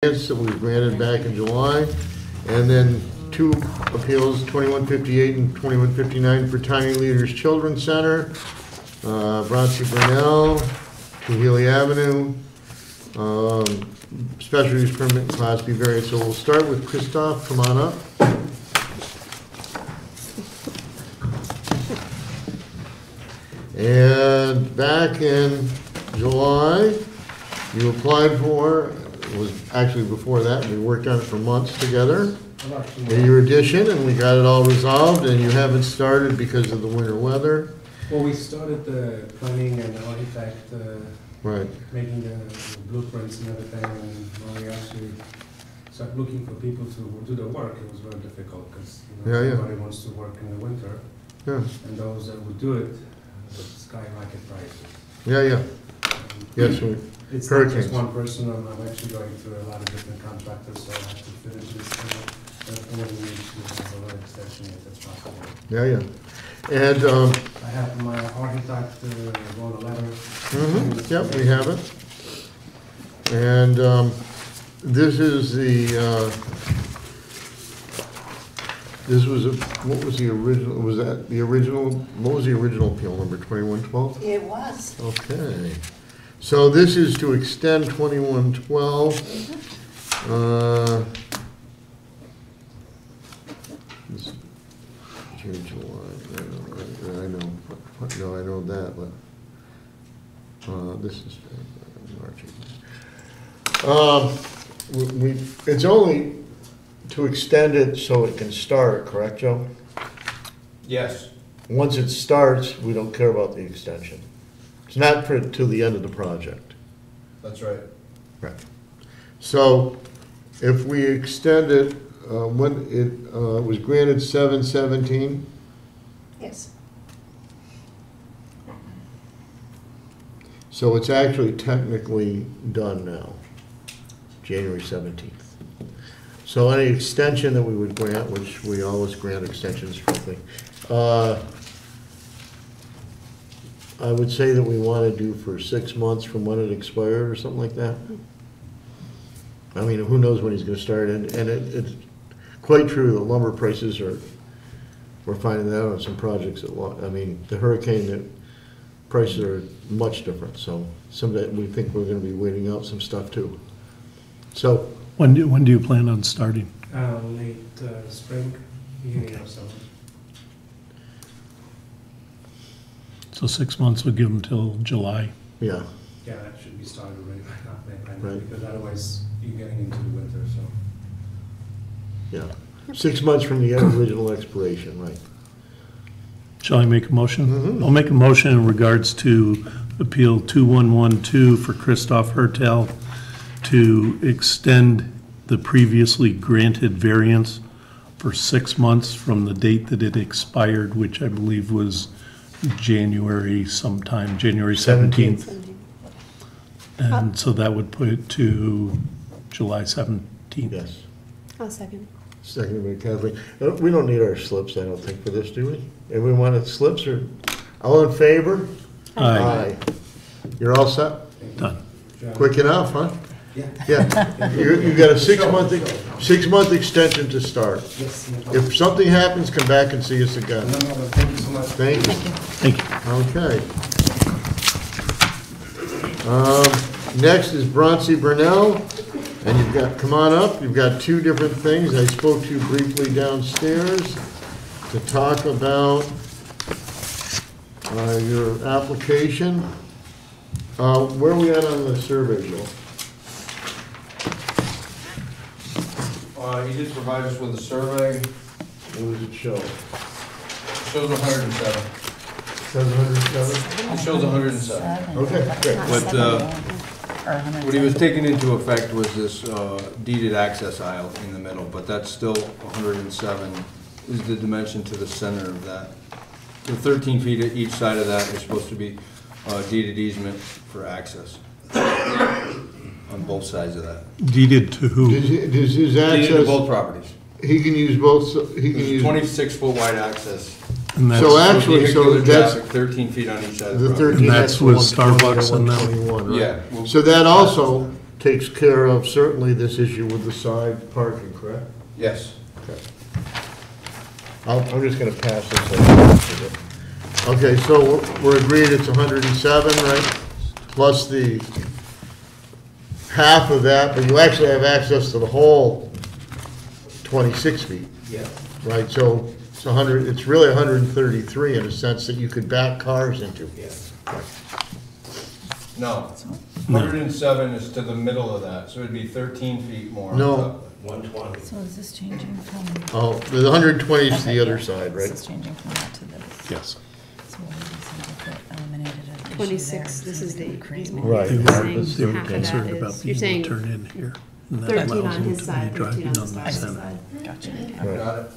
that was granted back in July, and then two appeals, 2158 and 2159 for Tiny Leaders Children's Center, Bronte Burnell, Healy Avenue, special use permit and Class B variance. So we'll start with Christoph. Come on up. And back in July, you applied for, it was actually before that, we worked on it for months together, your addition, and we got it all resolved, and you haven't started because of the winter weather. Well, we started the planning and architect, Right. making the blueprints and everything, and when we actually started looking for people to do the work, it was very difficult, because everybody wants to work in the winter, and those that would do it, the skyrocket prices. Yes, it's not just one person, I'm actually going through a lot of different contractors, so I have to finish this, and then we need to have a little extension if it's possible. And I have my architect wrote a letter. Yep, we have it. And this is the, this was what was the original, was that the original, what was the original appeal number, 2112? It was. Okay. So this is to extend 2112. This June, July, I know, no, I know that, but this is March. It's only to extend it so it can start, correct, Joe? Yes. Once it starts, we don't care about the extension. It's not for till the end of the project. That's right. Right. So if we extend it, when it was granted 7/17, Yes. so it's actually technically done now, January 17th. So any extension that we would grant, which we always grant extensions, frankly, I would say that we want to do for 6 months from when it expired or something like that. I mean, who knows when he's going to start, and it's quite true, the lumber prices are, we're finding that on some projects I mean, the hurricane, prices are much different, so someday we think we're going to be waiting out some stuff too. So. When do you plan on starting? Late spring, beginning of summer. So 6 months would give them till July. Yeah. Yeah, that should be started right now, Right. because otherwise you're getting into the winter, so. Yeah. 6 months from the original expiration, right. Shall I make a motion? I'll make a motion in regards to Appeal 2112 for Christoph Hertel to extend the previously granted variance for 6 months from the date that it expired, which I believe was January sometime, January 17th. And so that would put it to July 17th. Yes. I'll second. Seconded by Kathleen. We don't need our slips, I don't think, for this, do we? Everyone wanted slips, or all in favor? Aye. You're all set? Done. Quick enough, huh? Yeah. Yeah. You got a 6 month extension to start. Yes. If something happens, come back and see us again. No, thank you so much. Thank you. Thank you. Okay. Next is Bronte Burnell, and you've got, come on up, you've got two different things. I spoke to you briefly downstairs to talk about your application. Where are we at on the survey, Joe? He did provide us with a survey. What does it show? Shows 107. Says 107? It shows 107. Okay, great. What he was taking into effect was this deeded access aisle in the middle, but that's still 107 is the dimension to the center of that. The 13 feet at each side of that is supposed to be deeded easement for access on both sides of that. Deeded to who? Does his Deeded to access, both proproperties. he can use both, he can use. 26-foot wide access. And that's, So actually, so that's, 13 feet on each side of the the property. 13, And that's with 120 Starbucks and them. 121, right? Yeah. So that also, takes care of certainly this issue with the side parking, correct? Yes. Okay. I'm just gonna pass this over. Okay, so we're agreed it's 107, right? Plus the half of that, but you actually have access to the whole 26 feet. Yeah. Right, so it's 100, it's really 133 in a sense that you could back cars into. Yeah. No, 107 is to the middle of that, so it'd be 13 feet more. on No. top. 120. So is this changing from? Oh, the 120 is the Okay, other yeah. side, This right? is changing from that to this. Yes. So what is it that eliminated an issue there? 26, this So is they the would create easement. more. Right. They You're were, saying they were half of that concerned about is- you're being able saying to turn in here. and that 13 allows on them his to side, be 13 on driving the the side center. side. Gotcha. Right. Got it?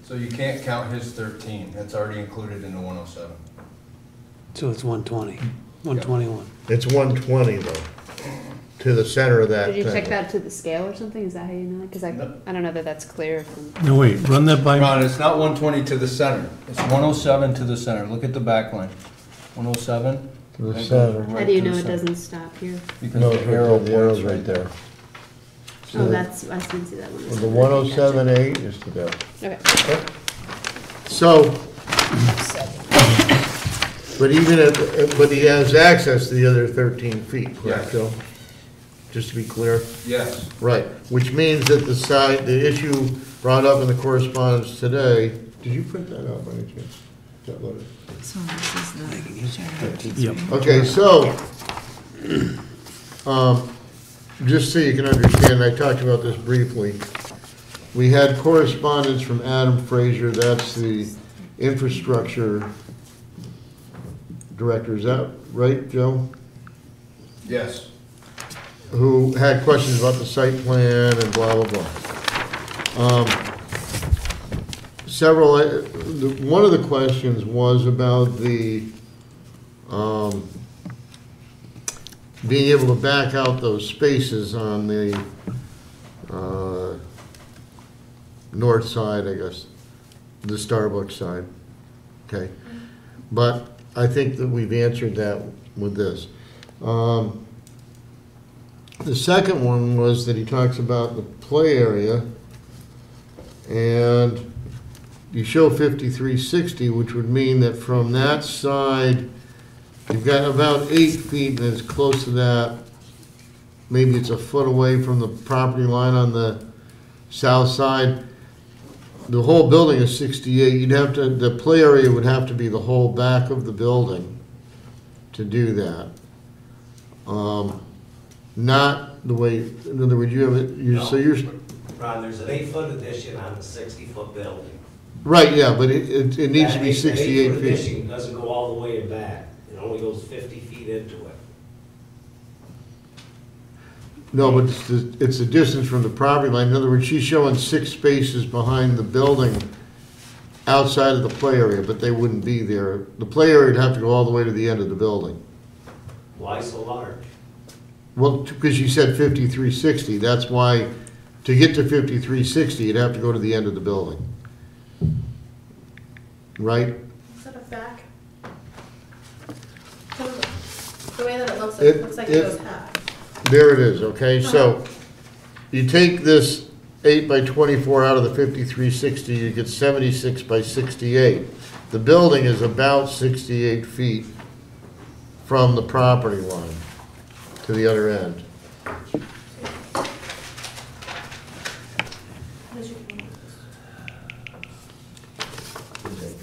So you can't count his 13, that's already included in the 107. So it's 120, 121. It's 120 though, to the center of that Did you thing. check that to the scale or something? Is that how you know? Because I don't know that that's clear from. No, wait, run that by me. Ron, it's not 120 to the center, it's 107 to the center, look at the back line. 107. To the that goes center. How right do you to the know it center. doesn't stop here? Because No, the arrow the arrow's points right there. Oh, that's, I didn't see that one. Well, the 107.8 is to there. Okay. So, but even if, but he has access to the other 13 feet, correct, Yes. Joe? Just to be clear? Yes, Right, which means that the side, the issue brought up in the correspondence today, did you print that out by any chance? That letter? So this is the. Yep. Okay, so, just so you can understand, I talked about this briefly. We had correspondence from Adam Frazier, that's the infrastructure director, is that right, Joe? yes. Who had questions about the site plan and blah, blah, blah. One of the questions was about the, being able to back out those spaces on the, north side, I guess, the Starbucks side, okay? But I think that we've answered that with this. The second one was that he talks about the play area, and you show 5360, which would mean that from that side, you've got about 8 feet, and it's close to that. Maybe it's a foot away from the property line on the south side. The whole building is 68. You'd have to, the play area would have to be the whole back of the building to do that. Not the way, in other words, you have it, so you're, Ron, there's an 8-foot addition on the 60-foot building. right, yeah, but it needs to be That 68 8-foot feet. addition doesn't go all the way back. It only goes 50 feet into it. No, but it's the distance from the property line. In other words, she's showing 6 spaces behind the building outside of the play area, but they wouldn't be there. The play area would have to go all the way to the end of the building. Why so large? Well, because you said 5360, that's why, to get to 5360, you'd have to go to the end of the building. Right? Instead of back. The way that it looks, It- it looks like it- it goes half. There it is, okay? So you take this 8 by 24 out of the 5360, you get 76 by 68. The building is about 68 feet from the property line to the other end. As you can-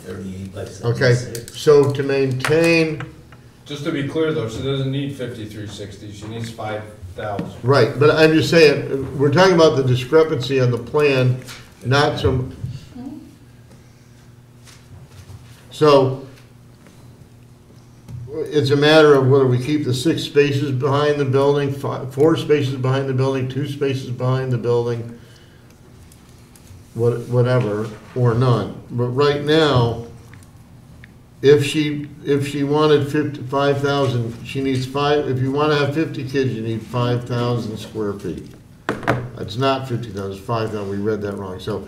38 by Okay, 76. so to maintain, Just to be clear though, she doesn't need 5360, she needs 5,000. right, but I'm just saying, we're talking about the discrepancy on the plan, not some. So it's a matter of whether we keep the 6 spaces behind the building, 4 spaces behind the building, 2 spaces behind the building, whatever, or none. But right now, if she wanted 5,000, she needs 5, if you want to have 50 kids, you need 5,000 square feet. It's not 50,000, it's 5,000, we read that wrong, so.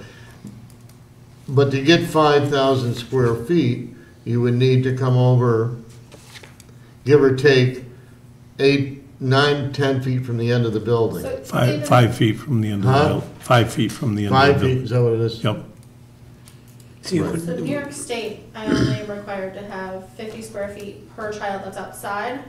But to get 5,000 square feet, you would need to come over, give or take, 8 10 feet from the end of the building. So Five, 5 feet from the end of the Huh? building. 5 feet from the end of the 5 feet, building. is that what it is? Yep. See, So New York State, I only am required to have 50 square feet per child that's outside,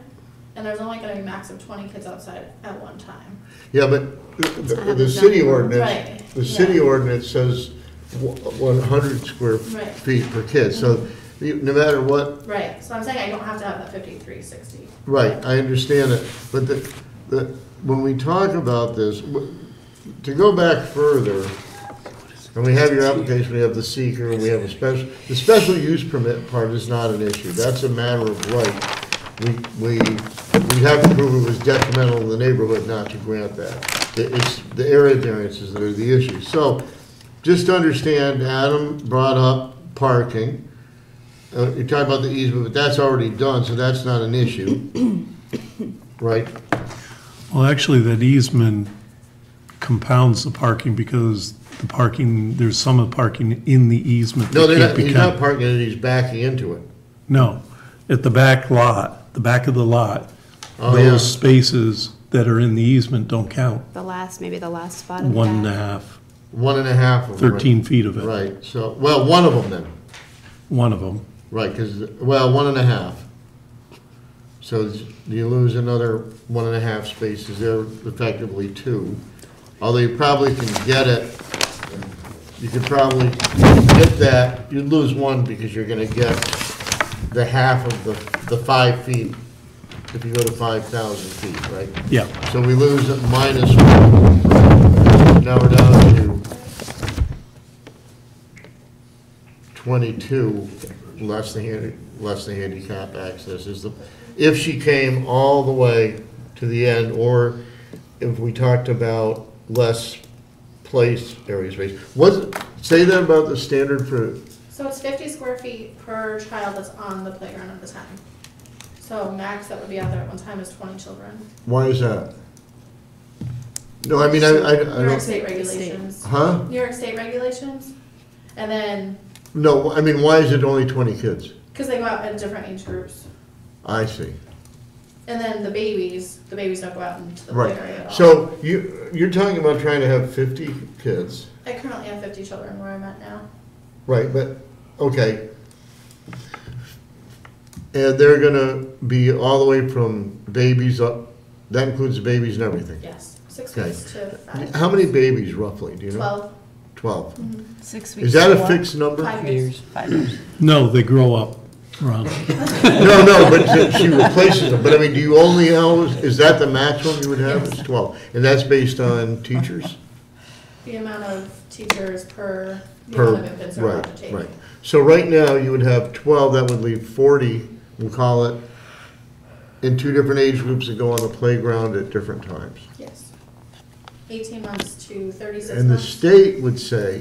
and there's only gonna be max of 20 kids outside at one time. Yeah, but the city ordinance, Right, the city yeah. ordinance says 100 square Right. feet per kid, so no matter what, Right, so I'm saying I don't have to have that 5360. right, I understand it, but when we talk about this, to go back further, and we have your application, we have the seeker, and we have the special use permit part is not an issue, that's a matter of right. We have to prove it was detrimental to the neighborhood not to grant that. It's the area variances that are the issue. So, just to understand, Adam brought up parking. You're talking about the easement, but that's already done, so that's not an issue, right? Well, actually, that easement compounds the parking because the parking, there's some of the parking in the easement No, that can't be he's not counted. parking it, he's backing into it. No, at the back lot, the back of the lot, Oh, yeah. those spaces that are in the easement don't count. maybe the last spot in the 1.5, 1.5 of them. 13 feet of it, Right, so, well, one of them then, one of them. right, because, well, 1.5. So you lose another 1.5 spaces there, effectively 2. Although you probably can get it, you could probably get that, you'd lose 1 because you're gonna get the half of the 5 feet if you go to 5,000 feet, right? Yeah, So we lose at -1. Now we're down to 22, less the handicap access is the, if she came all the way to the end, or if we talked about less place area space. Say that about the standard for, So it's 50 square feet per child that's on the playground at the time. So max that would be out there at one time is 20 children. why is that? No, I mean, I New York don't, State regulations. huh? New York State regulations, and then, No, I mean, why is it only 20 kids? because they go out at different age groups. I see. And then the babies don't go out into the Right, play area at all. so you're talking about trying to have 50 kids, I currently have 50 children where I'm at now. right, but, okay. And they're gonna be all the way from babies up, that includes the babies and everything? Yes, 6 Okay. weeks to 5. How many babies roughly, do you know? 12. 12. 6 weeks. Is that to a what? fixed number? 5 years. 5 years. no, they grow up, Ron. No, but she replaces them, but I mean, do you only know, is that the maximum you would have, is 12? And that's based on teachers? The amount of teachers per, the Per, amount of infants are allowed to right, take. right. So right now, you would have 12, that would leave 40, we'll call it, in 2 different age groups that go on the playground at different times. Yes. 18 months to 36 And the months. state would say,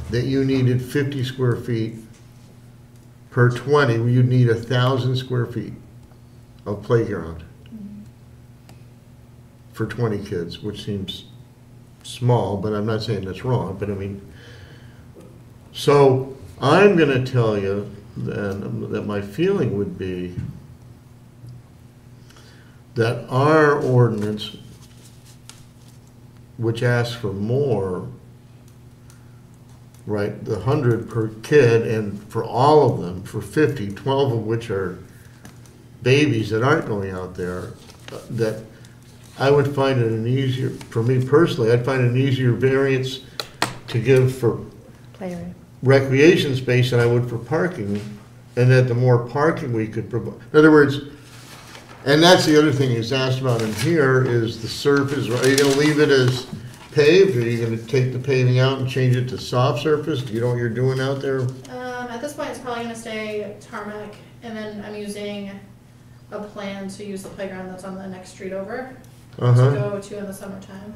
that you needed 50 square feet per 20, you'd need 1,000 square feet of playground for 20 kids, which seems small, but I'm not saying that's wrong, but I mean, so I'm gonna tell you then that my feeling would be that our ordinance, which asks for more, right, the 100 per kid, and for all of them, for 50, 12 of which are babies that aren't going out there, that I would find it an easier, for me personally, I'd find it an easier variance to give for Play area. recreation space than I would for parking, and that the more parking we could provide, in other words, and that's the other thing he's asked about in here, is the surface, are you gonna leave it as paved, or are you gonna take the paving out and change it to soft surface? Do you know what you're doing out there? At this point, it's probably gonna stay tarmac, and then I'm using a plan to use the playground that's on the next street over to Uh-huh, go to in the summertime.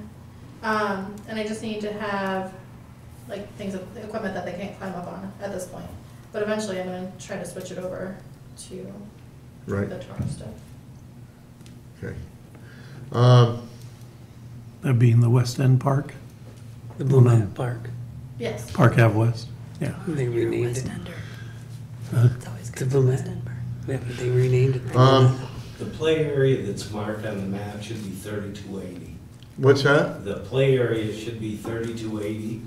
And I just need to have, like, equipment that they can't climb up on at this point. But eventually, I'm gonna try to switch it over to right, the tarmac stuff. okay. That being the West End Park, The Blue Mountain Park. Yes. Park Ave West, yeah. They renamed West it. Ender. Huh? It's always The good Blue West Mountain. End Park. Yeah, but they renamed it. Um, The play area that's marked on the map should be 3280. What's that? The play area should be 3280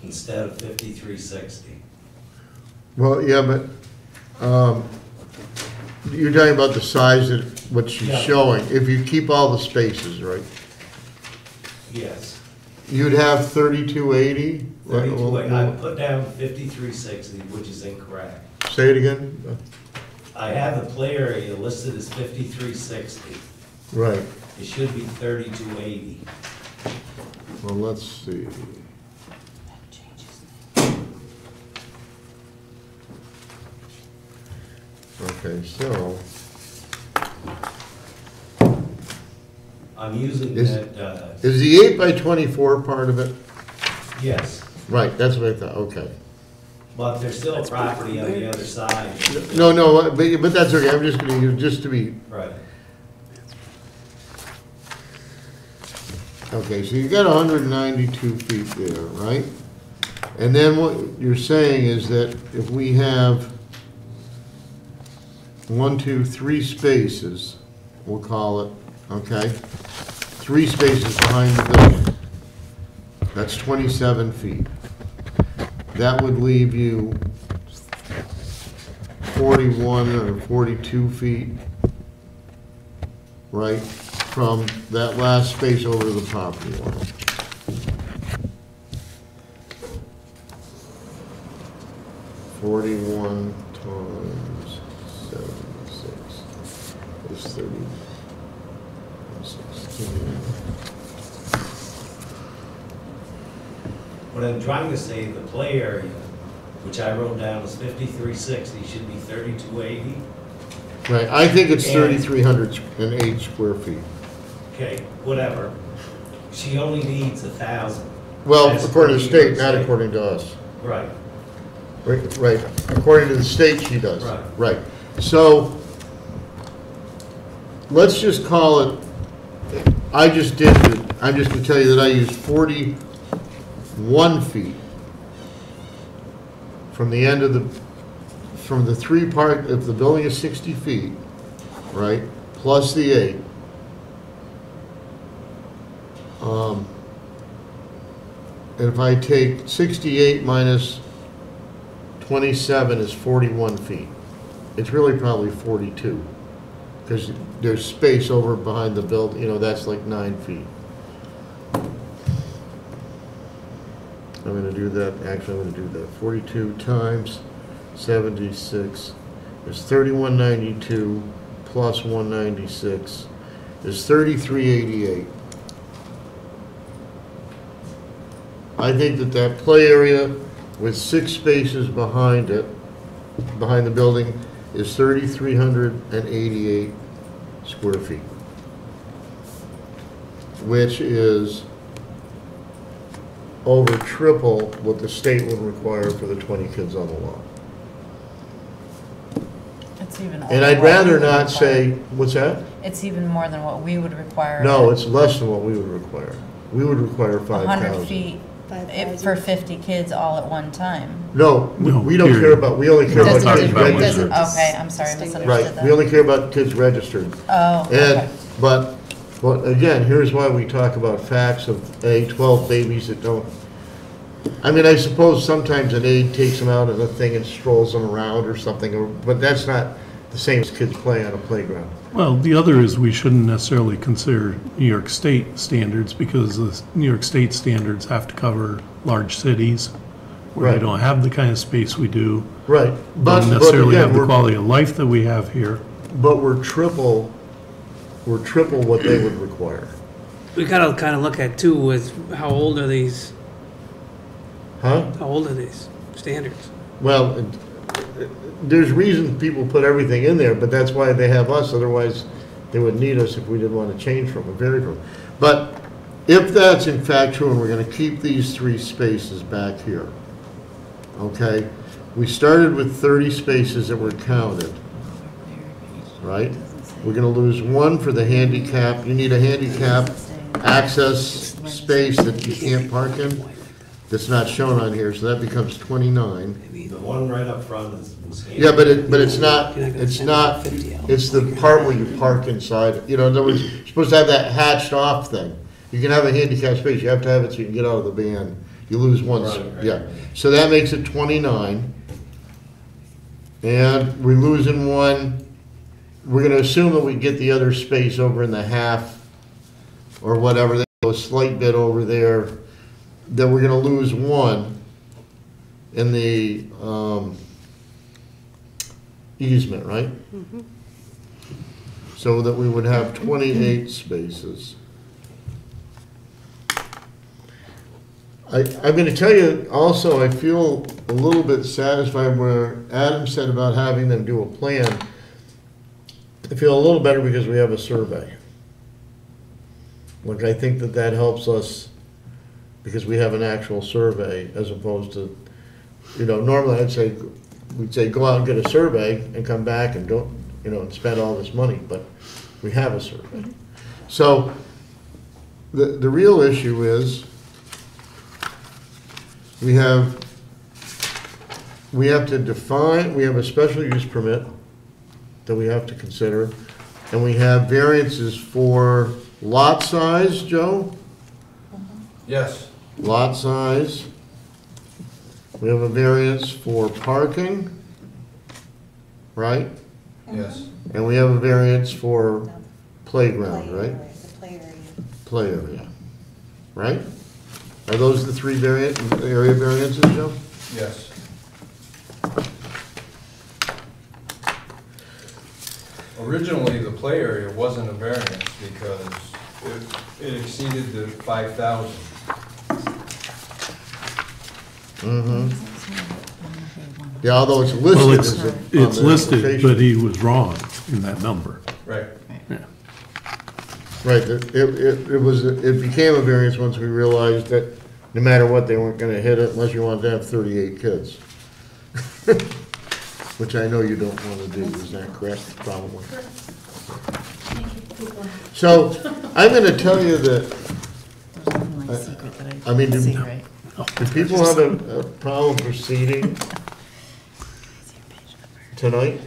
instead of 5360. Well, yeah, but, you're talking about the size of what she's Yeah. showing. If you keep all the spaces, right? Yes. You'd have 3280? 3280. I put down 5360, which is incorrect. Say it again? I have the play area listed as 5360. Right. It should be 3280. Well, let's see. Okay, so, I'm using Is- that, is the 8 by 24 part of it? yes, Right, that's what I thought, okay. but there's still a property on the other side. No, but that's okay, I'm just gonna use, just to be, Right. okay, so you got 192 feet there, right? And then what you're saying is that if we have 1, 2, 3 spaces, we'll call it, okay? 3 spaces behind the building. That's 27 feet. That would leave you 41 or 42 feet, right, from that last space over to the property line. $41 times 76 is 30. 16. What I'm trying to say, the play area, which I wrote down as 5360, should be 3280. Right, I think it's And- 3,308 square feet. Okay, whatever. She only needs 1,000. Well, That's according to the per state, year, not say. according to us. Right, Right, according to the state, she does. Right. Right, so, let's just call it, I'm just gonna tell you that I used 41 feet from the end of from the 3 part, if the building is 60 feet, right, plus the 8. And if I take 68 minus 27 is 41 feet. It's really probably 42, because there's space over behind the building, that's like 9 feet. I'm gonna do that, actually, I'm gonna do that. 42 times 76 is 3192 plus 196 is 3388. I think that play area with 6 spaces behind it, behind the building, is 3,388 square feet, which is over triple what the state would require for the 20 kids on the lot. It's even. And over I'd what we rather would not require. say, what's that? It's even more than what we would require. No, it's less than what we would require. We would require 100 5,000. feet 5,000. for 50 kids all at one time. No, No, we don't period. care about, we only care about Doesn't kids do- registered. doesn't Okay, I'm sorry, I distinguish. misunderstood Right, we that. only care about kids registered. Oh, And, okay. but again, here's why we talk about facts of 12 babies that don't, I mean, I suppose sometimes an aide takes them out of the thing and strolls them around or something, but that's not the same as kids play on a playground. Well, the other is we shouldn't necessarily consider New York State standards because the New York State standards have to cover large cities where Right. we don't have the kind of space we do. Right, but Don't necessarily have again, the quality of life that we have here. but we're triple what they would require. We gotta kind of look at too with how old are these Huh? standards? Well, there's reasons people put everything in there, but that's why they have us, otherwise they would need us if we didn't want to change from or vary from. But if that's in fact true, and we're going to keep these 3 spaces back here, okay? We started with 30 spaces that were counted, right? We're going to lose 1 for the handicap. You need a handicap access space that you can't park in. that's not shown on here, so that becomes 29. The one right up front is. Yeah, but it's not, You're not gonna it's send not, 50 out. it's the part where you park inside. You know, in other words, you're supposed to have that hatched off thing. You can have a handicap space, you have to have it so you can get out of the van. You lose one, Right. yeah. So that makes it 29. And we're losing one, we're gonna assume that we get the other space over in the half or whatever, they go a slight bit over there, that we're gonna lose one in the easement, right? So that we would have 28 spaces. I'm gonna tell you also, I feel a little bit satisfied where Adam said about having them do a plan. I feel a little better because we have a survey. Like, I think that that helps us because we have an actual survey as opposed to, you know, normally we'd say, go out and get a survey and come back and don't, you know, and spend all this money, but we have a survey. So, the real issue is, we have to define, we have a special use permit that we have to consider, and we have variances for lot size, Joe? Yes. Lot size. We have a variance for parking, right? Yes. And we have a variance for playground, right? Play area. Play area, right? Are those the three area variances, Joe? Yes. Originally, the play area wasn't a variance because it exceeded the 5,000. Mm-hmm. Yeah, although it's Well, listed it's, as a. on it's the listed, application. but he was wrong in that number. Right. Yeah. Right, it became a variance once we realized that no matter what, they weren't gonna hit it unless you wanted to have 38 kids. Which I know you don't wanna do, is that correct, probably? So, I'm gonna tell you that, There's nothing like secret that I mean, see, do- right? do people have a problem proceeding tonight?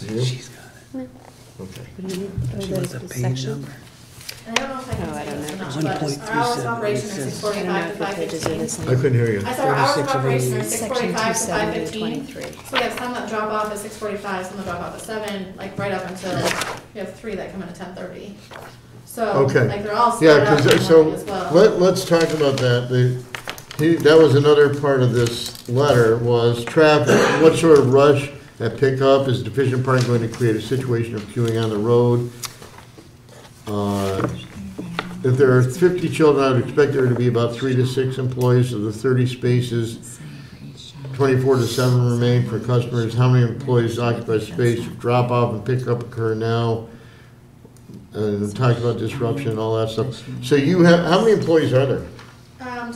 You? She's got it. Okay. What do you need? Oh, She the- wants a the page section? number. And I don't know if I can Oh, I say don't this or know. not, but our hours of operation are says- six I don't know forty-five to if the five pages are the fifteen. I same. couldn't hear you. I said our hours of 36 of operation are eighty. six Section forty-five to 270 five to fifteen. 23. So we have some that drop off at 6:45, some that drop off at 7, like right up until, we have 3 that come in at 10:30. So, Okay. like, they're all Yeah, split up in the because, so, morning as well. let's talk about that. That was another part of this letter, was traffic. What sort of rush at pickup? Is deficient parking going to create a situation of queuing on the road? If there are 50 children, I would expect there to be about 3 to 6 employees of the 30 spaces. 24 to 7 remain for customers. How many employees occupy space? If drop off and pickup occur now. Talked about disruption and all that stuff. So you have, how many employees are there?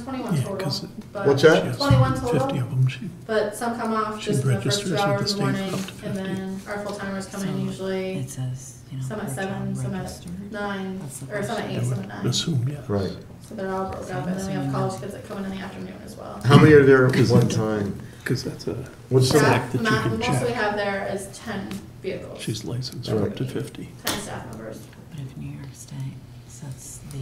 21 Yeah, total. 'cause but- What's that? 21 50 total, of them, she, but some come off She just in the first registers 2 with hours the in the state morning, up to and 50. then our full-timers come in So, usually It says, you know. some at per 7, child some at registered. 9, That's the or some at 8, I some at would 9. assume, yeah. Right. So they're all broke up, and then we have college kids that come in the afternoon as well. How many are there at Because one that's- time? Because that's a, What's the, fact that you Max- can most we check. have there is 10 vehicles, She's licensed for up to 50. 10 staff members. But if New York State sets the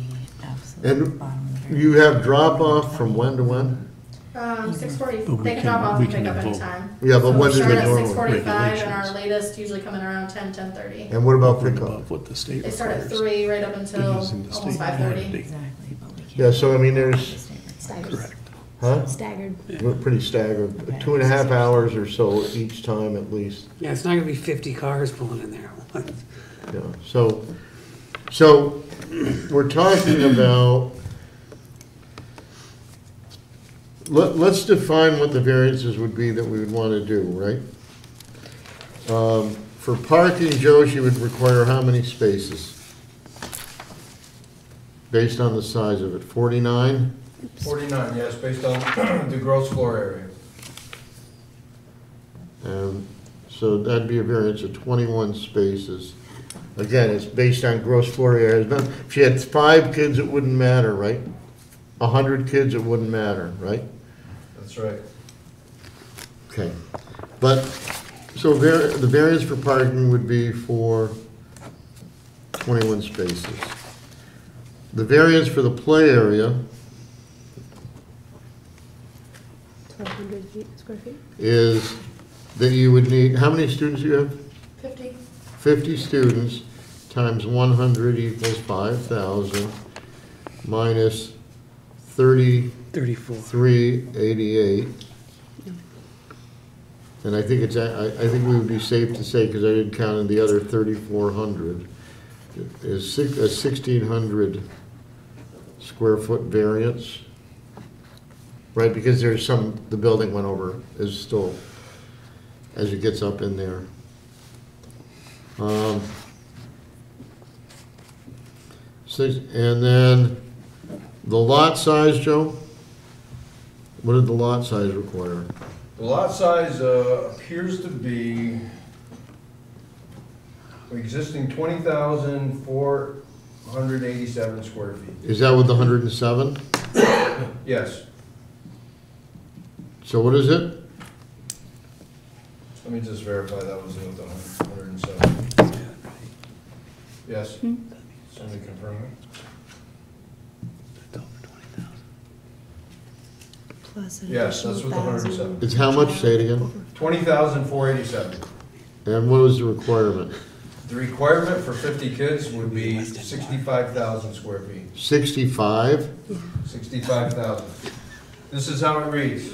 And absolute bottom of the. you have drop off from when to when? 6:40, But we they can can- drop off we and pick can up vote. anytime. Yeah, but So when we do they start at normally? 6:45, and our Regulations. latest usually coming around 10:30. And what about Over and pickup? above what the state They start at requires. 3 right up until using the almost state 5:30. quantity. Exactly, but we can't. Yeah, so I mean, there's, Staggered. Correct. huh? Staggered. We're pretty staggered, 2.5 hours or so each time at least. Yeah, it's not gonna be 50 cars pulling in there. Yeah, so we're talking about, let's define what the variances would be that we would want to do, right? For parking, Joe, she would require how many spaces? Based on the size of it, 49? 49, yes, based on the gross floor area. So that'd be a variance of 21 spaces. Again, it's based on gross floor area. If she had 5 kids, it wouldn't matter, right? 100 kids, it wouldn't matter, right? That's right. Okay. But, so the variance for parking would be for 21 spaces. The variance for the play area 1,200 square feet. is that you would need, how many students do you have? 50. 50 students times 100 equals 5,000 minus 34. 3388. And I think I think we would be safe to say, because I didn't count in the other 3,400, is a 1,600 square foot variance, right? Because there's some, the building went over, is still, as it gets up in there. And then the lot size, Joe? What did the lot size require? The lot size appears to be existing 20,487 square feet. Is that with the 107? Yes. So what is it? Let me just verify that was with the 107. Yes. Somebody confirm it. Plus an Yes, that's additional with the 107. It's how much? Say it again. 20,487. And what was the requirement? The requirement for 50 kids would be 65,000 square feet. 65? 65,000. This is how it reads.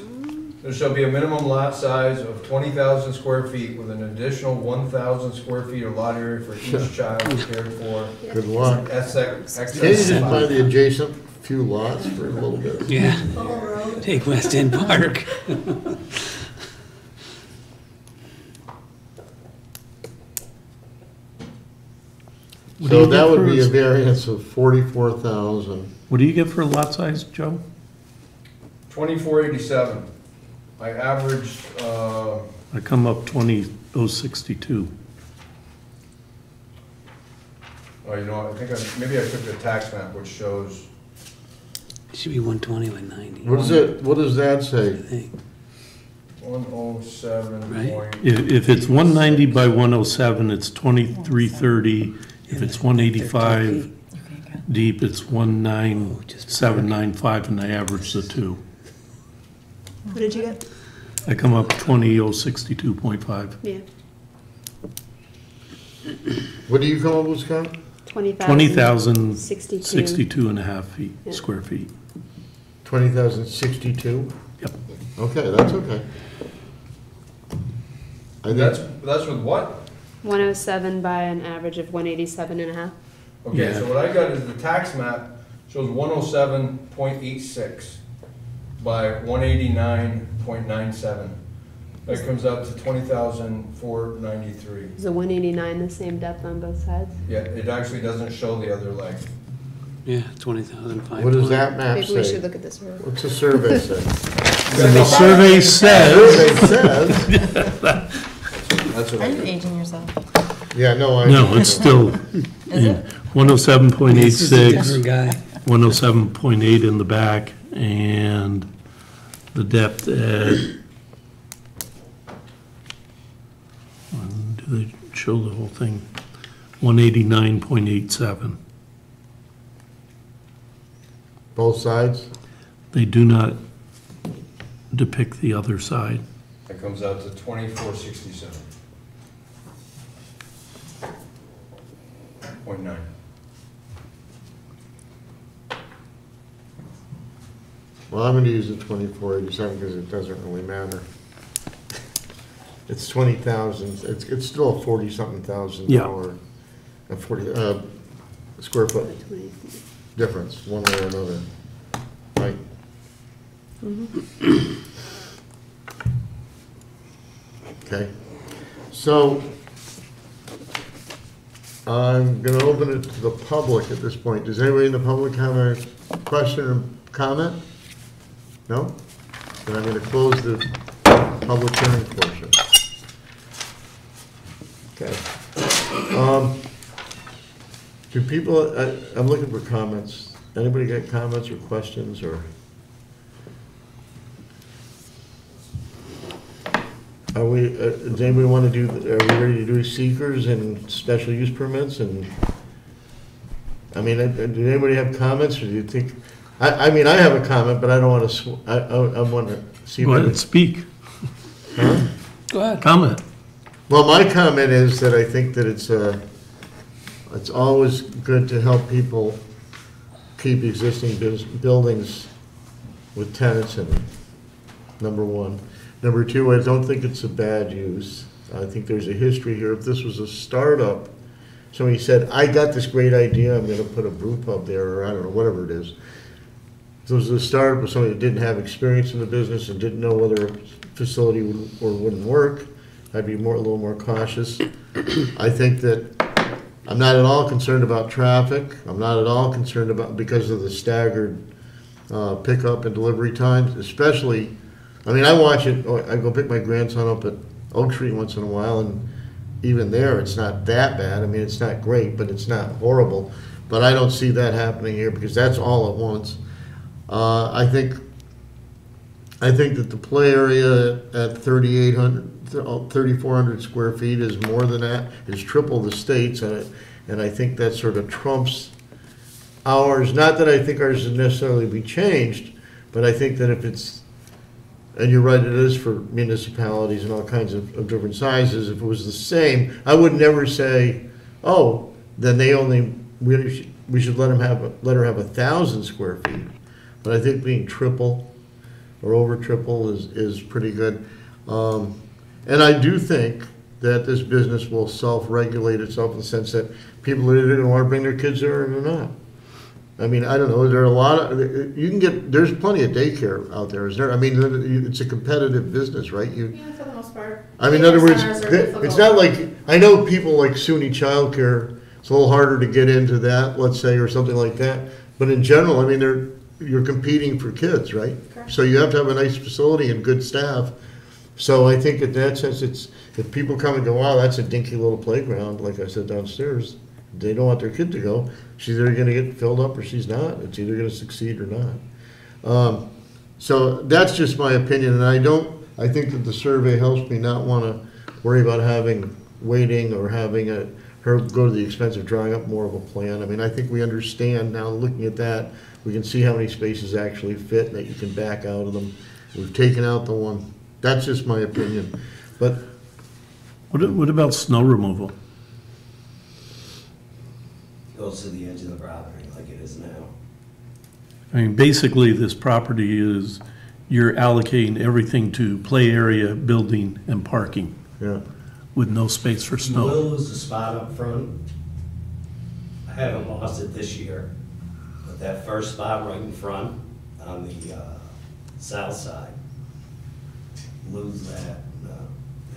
There shall be a minimum lot size of 20,000 square feet with an additional 1,000 square feet of lot area for each child cared for. Good luck. Excess. Can't you just buy the adjacent few lots for a little bit? Yeah, The whole road. take West End Park. What do So you that get would for be a us? variance of 44,000. What do you get for lot size, Joe? 2487. I averaged, I come up 20,062. oh, you know, I think maybe I took the tax map, which shows, It should be 120 by 90. What is it, what does that I say? think. 107 Right. point. If it's 190 by 107, it's 2330. If it's 185 You can't count. deep, it's 19795, and I average the two. What did you get? I come up 20,062.5. Yeah, What do you come up with, Scott? 20,062. 20,062 and a half feet, Yeah. square feet. 20,062? Yep. Okay, that's okay. I That's think, with what? 107 by an average of 187 and a half. Okay, Yeah. so what I got is the tax map shows 107.86 by 189.97. That comes out to 20,493. Is the 189 the same depth on both sides? Yeah, it actually doesn't show the other leg. Yeah, 20,000. what does that map Maybe we should say? look at this road. What's the survey say? And the survey says, Survey says, That's what Are I you did. aging yourself? yeah, no, I. no, it's still Is in it? 107.86, Different guy. 107.8 in the back, and the depth at, do they show the whole thing? 189.87. Both sides? They do not depict the other side. That comes out to 2467. 0.9. Well, I'm gonna use the 2487 because it doesn't really matter. It's 20,000, it's still a 40-something thousand Yeah. dollar, a 40, square foot 20. difference, one way or another, right? Okay, so I'm gonna open it to the public at this point. Does anybody in the public have a question or comment? No? Then I'm gonna close the public hearing portion. Okay. Do people, I'm looking for comments. Anybody got comments or questions, or? Are we, does anybody want to do, are we ready to do seekers and special use permits and, I mean, did anybody have comments, or do you think, I mean, I have a comment, but I don't want to, I want to see. Go ahead and speak. Huh? Go ahead. Comment. Well, my comment is that I think that it's always good to help people keep existing buildings with tenants in them, number one. Number two, I don't think it's a bad use. I think there's a history here. If this was a startup, somebody said, I got this great idea, I'm gonna put a brew pub there, or I don't know, whatever it is. If it was a startup with somebody that didn't have experience in the business and didn't know whether a facility would or wouldn't work, I'd be a little more cautious. I think that I'm not at all concerned about traffic. I'm not at all concerned about, because of the staggered pickup and delivery times, especially, I mean, I watch it, I go pick my grandson up at Oak Street once in a while, and even there, it's not that bad. I mean, it's not great, but it's not horrible. But I don't see that happening here, because that's all at once. I think that the play area at 3,400 square feet is more than that, is triple the state's, and I think that sort of trumps ours. Not that I think ours would necessarily be changed, but I think that if it's, and you're right, it is for municipalities and all kinds of different sizes. If it was the same, I would never say, oh, then we should let her have 1,000 square feet. But I think being triple or over triple is pretty good. And I do think that this business will self-regulate itself in the sense that people are either going to want to bring their kids there or they're not. I mean, I don't know, there are a lot of, there's plenty of daycare out there, is there? I mean, it's a competitive business, right? Yeah, for the most part. I mean, in other words, Centers are difficult. it's not like, I know people like SUNY Childcare, it's a little harder to get into that, let's say, or something like that. But in general, I mean, you're competing for kids, right? Correct. So you have to have a nice facility and good staff. So I think in that sense, if people come and go, wow, that's a dinky little playground, like I said downstairs, they don't want their kid to go, she's either gonna get filled up or she's not. It's either gonna succeed or not. So that's just my opinion, and I think that the survey helps me not wanna worry about having waiting or having her go to the expense of drawing up more of a plan. I mean, I think we understand now, looking at that, we can see how many spaces actually fit, that you can back out of them. We've taken out the one. That's just my opinion. But What about snow removal? Goes to the edge of the property like it is now. I mean, basically, this property is, you're allocating everything to play area, building, and parking, yeah, with no space for You snow. will lose the spot up front. I haven't lost it this year, but that first spot right in front on the south side, lose that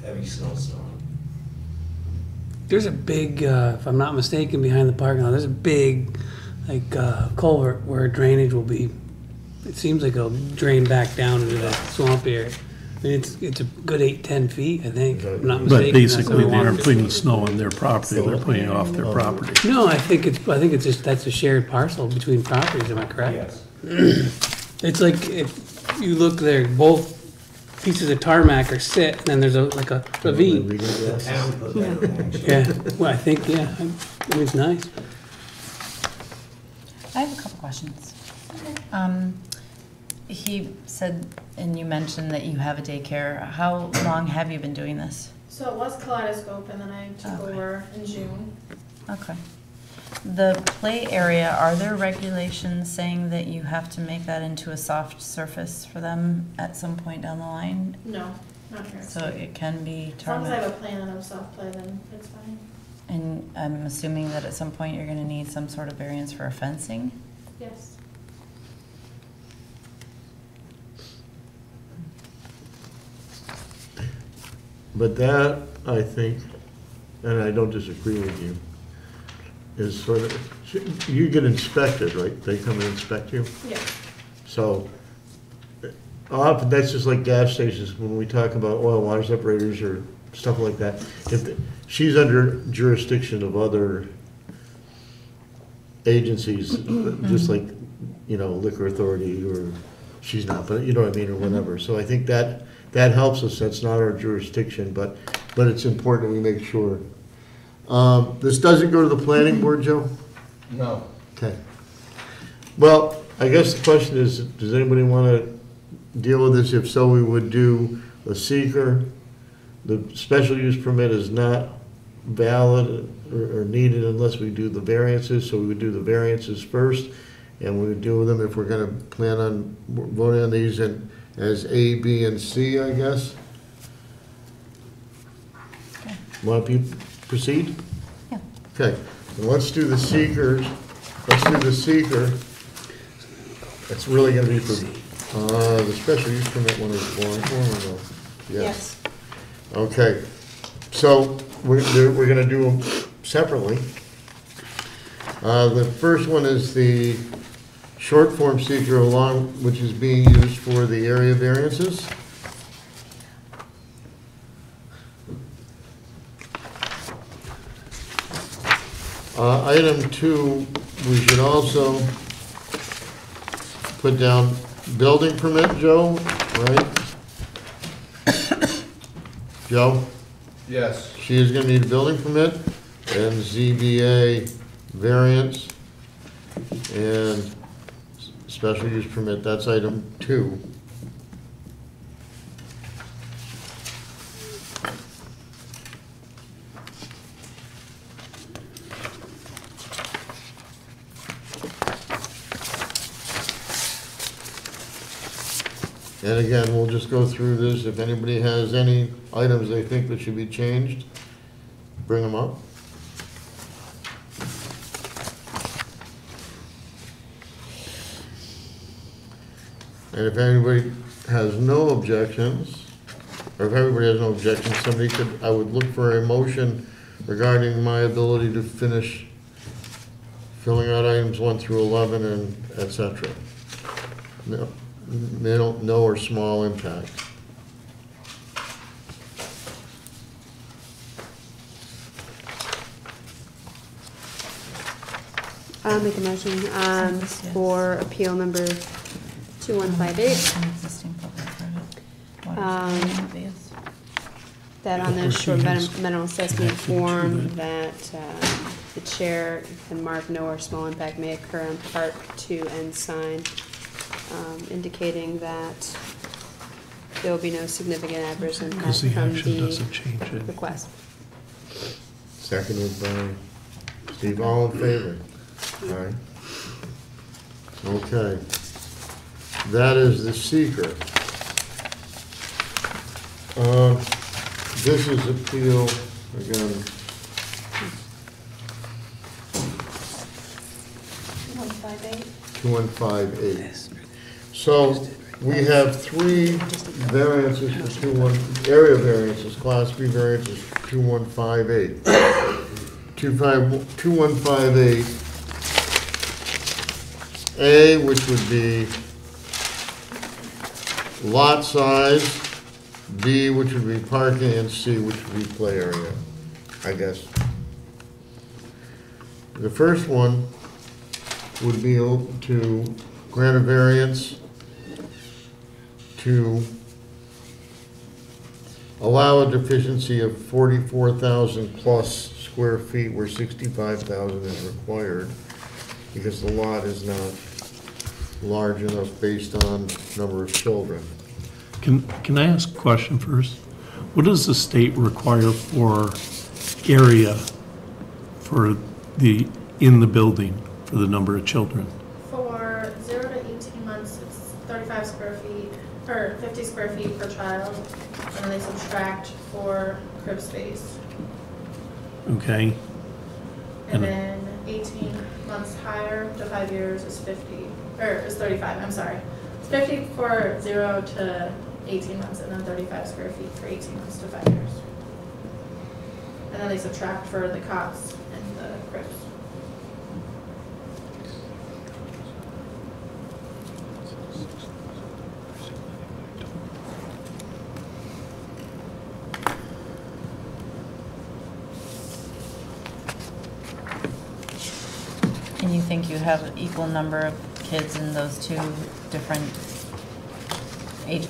heavy snowstorm. There's a big, if I'm not mistaken, behind the parking lot, there's a big, like, culvert where drainage will be, it seems like it'll drain back down into the swamp area. I mean, it's a good 8-10 feet, I think, if I'm not mistaken. But basically, That's they what aren't putting the snow on their property, they're putting it off their property. No, I think it's just, that's a shared parcel between properties, am I correct? Yes. It's like, if you look there, both pieces of tarmac are set, and then there's like a ravine. The town put that in action. Yeah, well, I think, yeah, I mean, it's nice. I have a couple questions. He said, and you mentioned that you have a daycare. How long have you been doing this? So it was Kaleidoscope, and then I took Okay. over in June. Okay. The play area, are there regulations saying that you have to make that into a soft surface for them at some point down the line? No, not here. So it can be As long as I have tarmac? a plan of soft play, then it's fine. And I'm assuming that at some point you're gonna need some sort of variance for a fencing? Yes. but that, I think, and I don't disagree with you, is sort of, you get inspected, right? They come and inspect you. Yeah. So often, that's just like gas stations, when we talk about oil water separators or stuff like that. If she's under jurisdiction of other agencies, just like, liquor authority, or she's not, but you know what I mean, or whatever. So I think that helps us. That's not our jurisdiction, but it's important we make sure. This doesn't go to the planning board, Joe? No. Okay. Well, I guess the question is, does anybody want to deal with this? If so, we would do a seeker. The special use permit is not valid or needed unless we do the variances, so we would do the variances first, and we would deal with them if we're going to plan on voting on these as A, B, and C, I guess. Okay. Want to proceed? Yeah. Okay, well, let's do the seekers. Let's do the seeker. It's really going to be for the special use permit one is for. Yes. Okay, so we're going to do them separately. The first one is the short form seeker which is being used for the area variances. Item 2, we should also put down building permit, Joe, right? Joe? Yes. She is going to need a building permit and ZBA variance and special use permit. That's item 2. And again, we'll just go through this. If anybody has any items they think that should be changed, bring them up. And if anybody has no objections, or if everybody has no objections, I would look for a motion regarding my ability to finish filling out items 1 through 11 and et cetera. No or small impact. I'll make a motion for appeal number 2158. An existing public credit. Um, Water supply obvious. That on the short mental assessment form that the chair can mark no or small impact may occur on part 2 and sign, indicating that there will be no significant adverse impact Because the from action the doesn't change it. request. Seconded by Steve, all in favor? All right. Okay. That is the seeker. This is appeal, again, 2158. So we have 3 variances for area variances, class B variances, 2158. 2158 A, which would be lot size, B, which would be parking, and C, which would be play area, I guess. The first one would be to grant a variance to allow a deficiency of 44,000 plus square feet where 65,000 is required, because the lot is not large enough based on number of children. Can I ask a question first? What does the state require for area for in the building for the number of children? For 0 to 18 months, it's 35 square feet, or 50 square feet per child, and then they subtract for crib space. Okay, And then 18 months higher to 5 years is 50, or is 35, I'm sorry. It's 50 for 0 to 18 months, and then 35 square feet for 18 months to 5 years. And then they subtract for the cots and the cribs. Can you think you have an equal number of kids in those two different age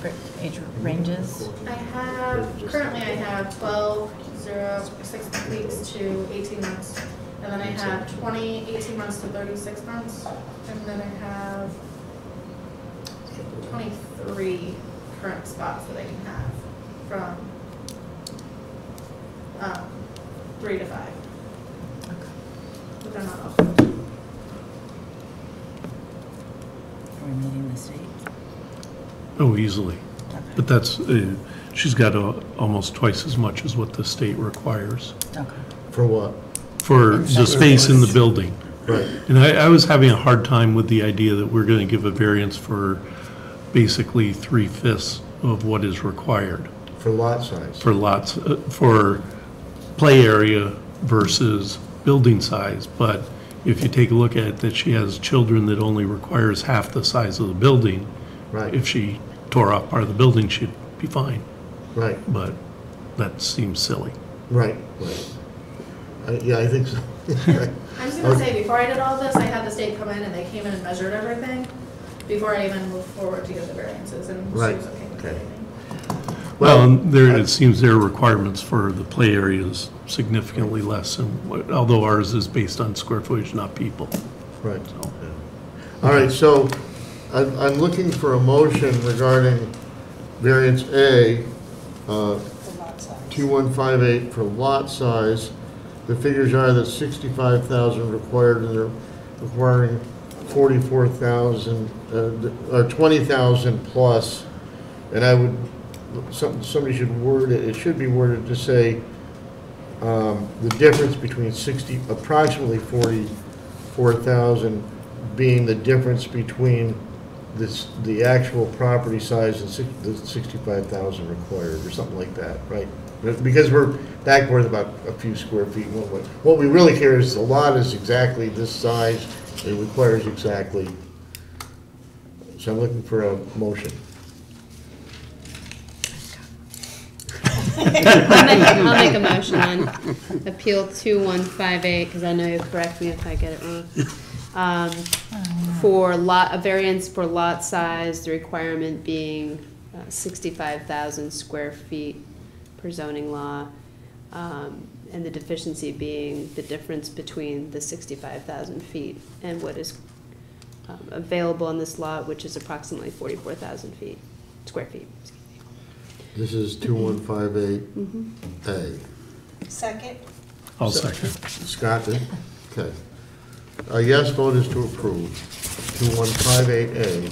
ranges? Currently I have 12, 6 weeks to 18 months. And then I have 18 months to 36 months. And then I have 23 current spots that I can have from 3 to 5. But they're not all. Are we meeting the state? Oh, easily. Okay. But that's, she's got almost twice as much as what the state requires Okay. For what? for the space in the building. Right. And I was having a hard time with the idea that we're going to give a variance for basically 3/5 of what is required For lot size. for lots, for play area versus building size. But if you take a look at it, that she has children that only requires half the size of the building. Right, If she tore off part of the building, she'd be fine. right, But that seems silly. right. Yeah, I think so. I'm just gonna say, before I did all this, I had the state come in and they came in and measured everything before I even moved forward to get the variances, and she Right, was okay with okay. everything. Well, and there, it seems their requirements for the play area is significantly less than, although ours is based on square footage, not people. Right. So, All right, so I'm looking for a motion regarding variance A, 2158 for lot size. The figures are that 65,000 required, and they're requiring 44,000, or 20,000 plus. And I would, somebody should word it, it should be worded to say, the difference between approximately 44,000 being the difference between the actual property size and the 65,000 required, or something like that, right? Because we're backboard about a few square feet. What we really care is the lot is exactly this size, it requires exactly. So I'm looking for a motion. I'll make a motion on Appeal 2158, because I know you'll correct me if I get it wrong. For a variance for lot size, the requirement being 65,000 square feet per zoning law, and the deficiency being the difference between the 65,000 feet and what is available in this lot, which is approximately 44,000 square feet. This is 2158A. Second? I'll second. Scott did? Okay. A yes vote is to approve 2158A.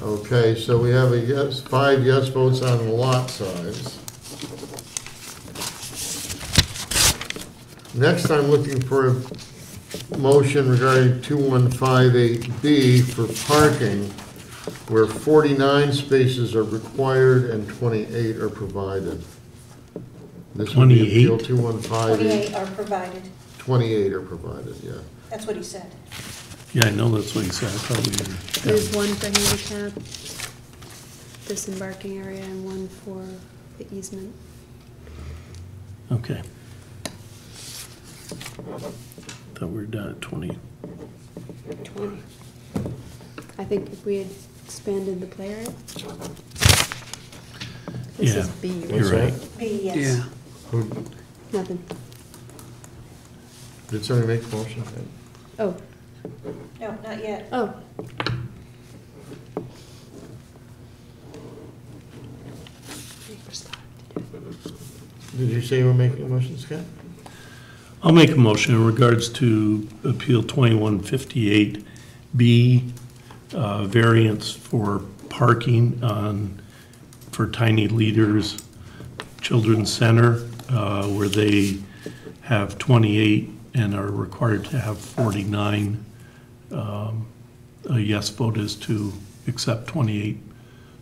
Okay, so we have 5 yes votes on the lot size. Next, I'm looking for a motion regarding 2158B for parking, where 49 spaces are required and 28 are provided. This would be Appeal 2158. 28 are provided. 28 are provided, yeah. That's what he said. Yeah, I know that's what he said. I thought we were. There's one for handicap, disembarking area, and one for the easement. Okay. Thought we were done at 20. 20. I think if we had expanded the play area. This Yeah, is B, you're right. B, yes. Yeah. Who- Nothing. Did somebody make the motion? Oh, No, not yet. oh. Did you say you were making a motion, Scott? I'll make a motion in regards to Appeal 2158B, variance for parking for Tiny Leaders Children's Center, where they have 28 and are required to have 49. A yes vote is to accept 28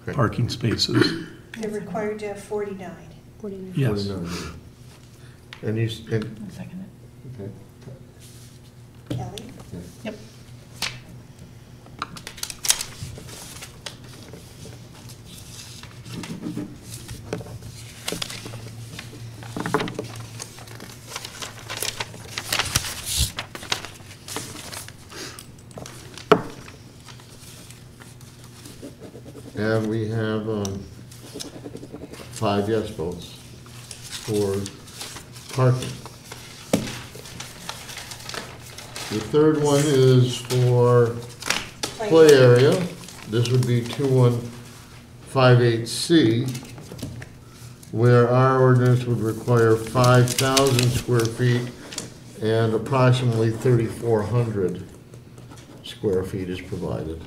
Great. parking spaces. They're required to have 49. 49. Yes. 49. And you, and, I'll second it. okay. Kelly? Yep. And we have 5 yes votes for parking. The third one is for play area. This would be 2158C, where our ordinance would require 5,000 square feet and approximately 3,400 square feet is provided.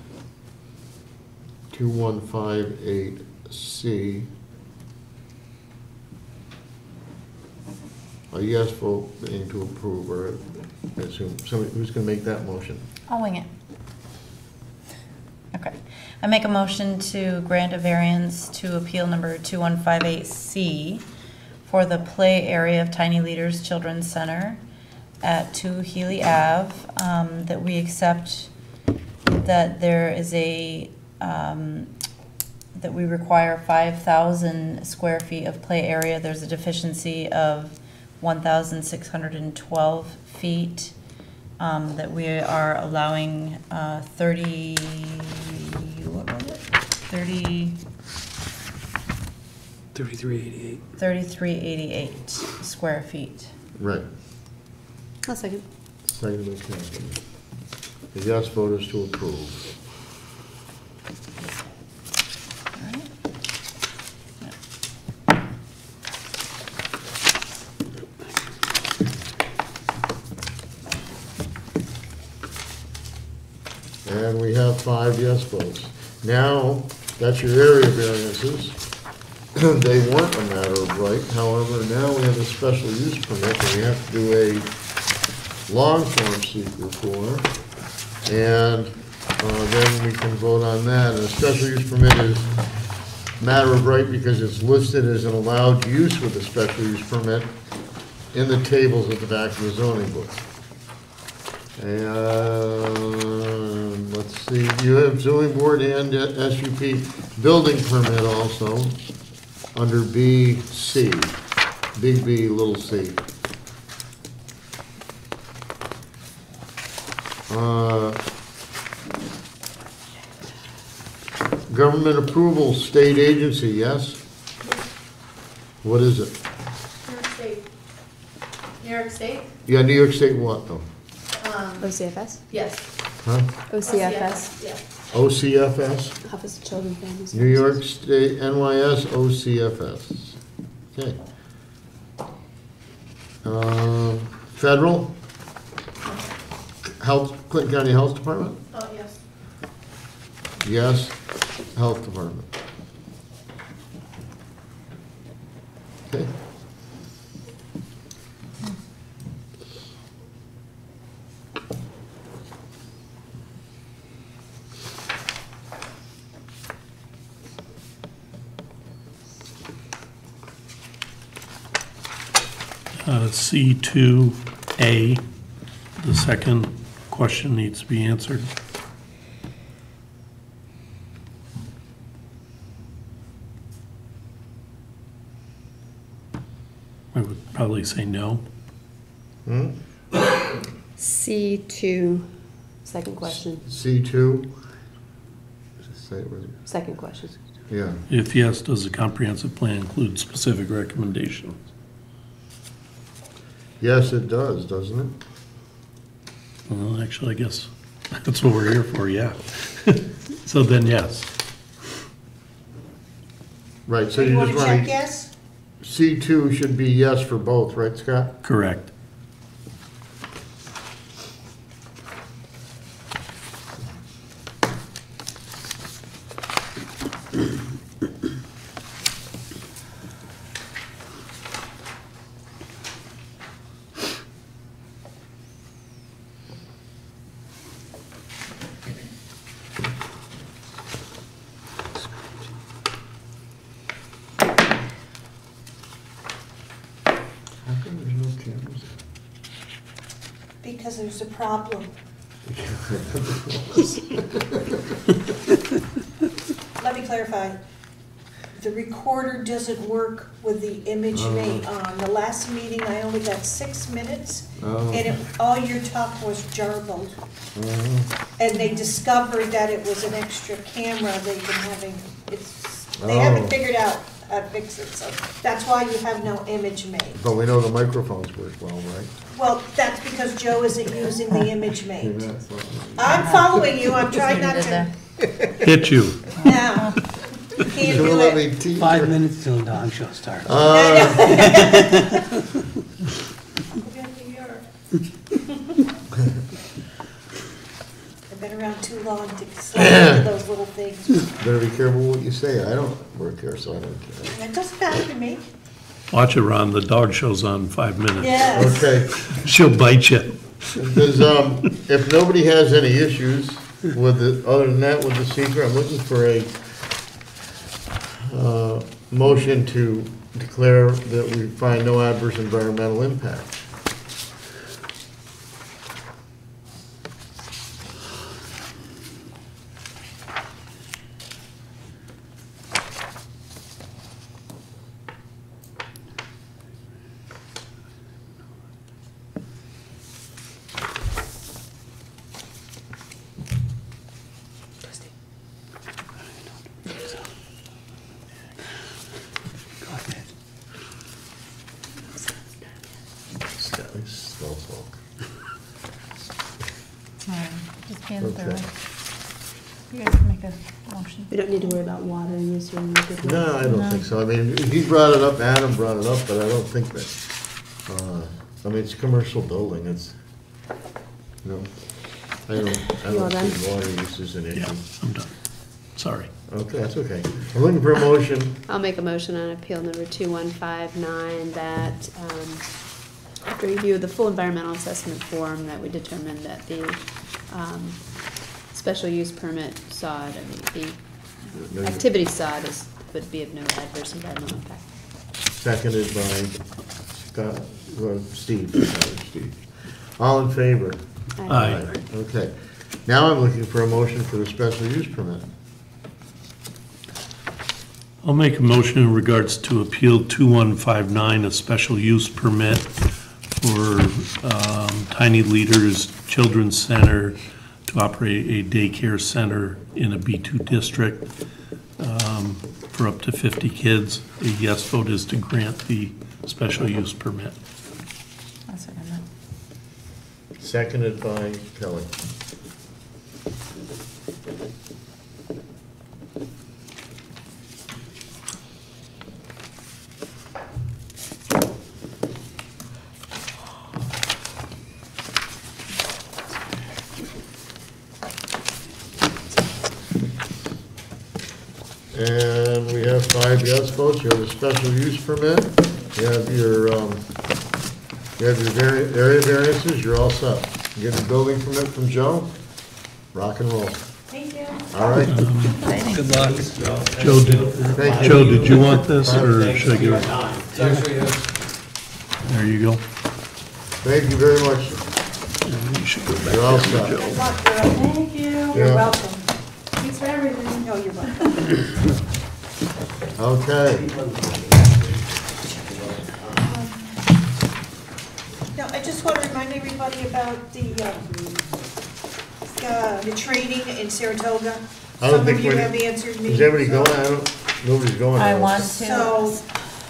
2158C. A yes vote being to approve, or I assume, somebody, who's gonna make that motion? I'll wing it. Okay. I make a motion to grant a variance to appeal number 2158C for the play area of Tiny Leaders Children's Center at 2 Healy Ave, that we accept that there is a, that we require 5,000 square feet of play area. There's a deficiency of 1,612 feet, that we are allowing 30, what was it? 3388. 3388 square feet. Right. I'll second. Second by Catherine. The yes vote is to approve. All right. And we have 5 yes votes. Now, that's your area variances. They weren't a matter of right, however, now we have a special use permit that we have to do a long form seeker for. And then we can vote on that. And a special use permit is matter of right because it's listed as an allowed use with a special use permit in the tables at the back of the zoning book. And let's see, you have zoning board and SUP building permit also under BC, big B, little c. Government approval, state agency, yes? What is it? New York State. New York State? Yeah, New York State what though? OCFS? Yes. Huh? OCFS, Yeah. OCFS? Office of Children and Family New York Services. State, NYS, OCFS. Okay. Federal? Health, Clinton County Health Department? Oh, yes. Yes, Health Department. Okay. C2A, the second question needs to be answered. I would probably say no. Hmm? C2, second question. C2? Say it with, Second question. yeah. If yes, does the comprehensive plan include specific recommendations? Yes, it does, doesn't it? Well, actually, I guess that's what we're here for, yeah. So then, yes. Right, so So you you want just to check want to, yes? C2 should be yes for both, right, Scott? Correct. How come there's no cameras? Because there's a problem. Let me clarify. The recorder doesn't work with the image made on. The last meeting, I only got 6 minutes, and all your talk was jarbled. And they discovered that it was an extra camera they've been having. They haven't figured out how to fix it, so that's why you have no image made. But we know the microphones work well, right? Well, that's because Joe isn't using the image made. I'm following you, I'm trying not to. Hit you. Now, you can't do it. 5 minutes till the dog show starts. I've been around too long to slide into those little things. Better be careful what you say. I don't work here, so I don't care. That doesn't matter to me. Watch it, Ron, the dog show's on 5 minutes. Yes. Okay. She'll bite you. Does, if nobody has any issues with it, other than that, with the seeker, I'm looking for a motion to declare that we find no adverse environmental impact. Just hand it Okay. through. You guys can make a motion. We don't need to worry about water use or anything. No, I don't think so. I mean, he brought it up, Adam brought it up, but I don't think that, I mean, it's a commercial building, it's, no, I You all don't done? think water use is an Yeah, issue. I'm done. Sorry. Okay, that's okay. I'm looking for a motion. I'll make a motion on appeal number 2159 that, after review of the full environmental assessment form, that we determined that the special use permit sod and the activity sod would be of no adverse environmental impact. Seconded by Scott, Steve. Steve. All in favor? Aye. Okay. Now I'm looking for a motion for the special use permit. I'll make a motion in regards to Appeal 2159, a special use permit for Tiny Leaders Children's Center to operate a daycare center in a B2 district for up to 50 kids. A yes vote is to grant the special use permit. I'll second that. Seconded by Kelly. And we have 5 yes votes. You have a special use permit. You have your area variances. You're all set. You get a building permit from Joe. Rock and roll. Thank you. All right. Good luck. Thank you. Joe, did you want this, or should I give it? Actually, There you go. Thank you very much. You should go back You're all there, set. Joe. Good luck, girl. Thank you. Yeah. You're welcome. Thanks for everything. No, you're welcome. Okay. Now, I just want to remind everybody about the training in Saratoga. I don't Some think of you we- have answered me. Is anybody going? Nobody's going. I want to. So,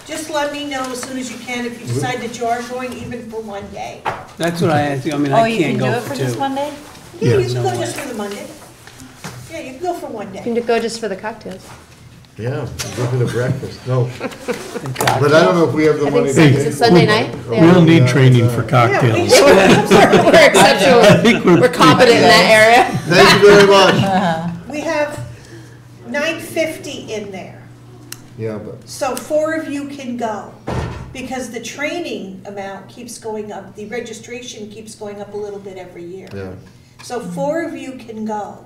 just let me know as soon as you can if you decide that you are going, even for one day. That's what I asked you. I mean, Oh, I you can can't do go it for for 2. just one day? Yeah, you Yeah. can No go way. just for the Monday. Yeah, you can go for one You can day. go just for the cocktails. Yeah, go for the breakfast. No, God. but I don't know if we have the I money. think to it's a pay Sunday for it. night. We don't need training for Yeah, cocktails. We're exceptional. We're competent in that area. Thank you very much. We have $950 in there. Yeah, but, So 4 of you can go, because the training amount keeps going up, the registration keeps going up a little bit every year. yeah. So 4 of you can go.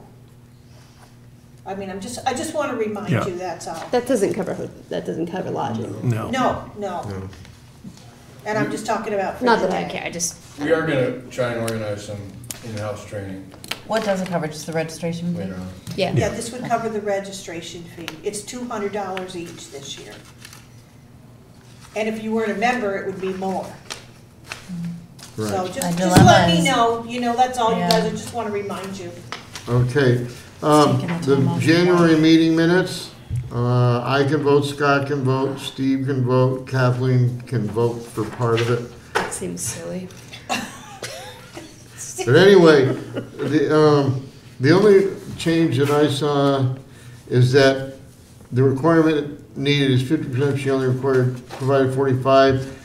I mean, I just want to remind Yeah. you, that's all. That doesn't cover lodging. No. No, no. No. And I'm just talking about for Not that I today. care, I just, We are gonna try and organize some in-house training What does it cover, just the registration fee? later on. yeah. Yeah, this would cover the registration fee. It's $200 each this year. And if you weren't a member, it would be more. So Right. just dilemma let me is- know, that's all you Yeah. guys, I just want to remind you. Okay, taking the the time off. January meeting minutes, I can vote, Scott can vote, Steve can vote, Kathleen can vote for part of it. Seems silly. But anyway, the only change that I saw is that the requirement needed is 50%, she only provided 45.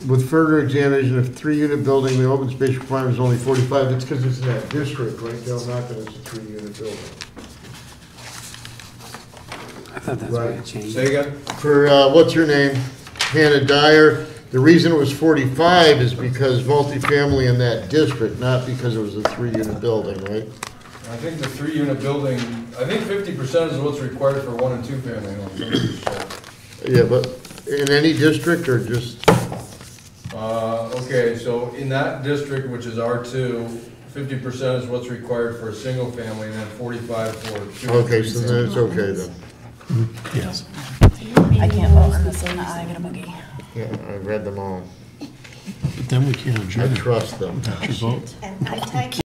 With further examination of 3-unit building, the open space requirement is only 45, it's because it's in that district, right, Dale, not that it's a 3-unit building. I thought that's why Right. it changed. Say again? For, what's her name, Hannah Dyer, the reason it was 45 is because multifamily in that district, not because it was a 3-unit building, right? I think the 3-unit building, I think 50% is what's required for 1 and 2 family homes. Yeah, but in any district or just, Okay, so in that district, which is R2, 50% is what's required for a single family, and then 45 for 2. okay, so then it's okay then. Yes. I can't vote on this one, I get a boogie. Yeah, I read them all. But then we can't I adjourn trust them. without your vote. And I typed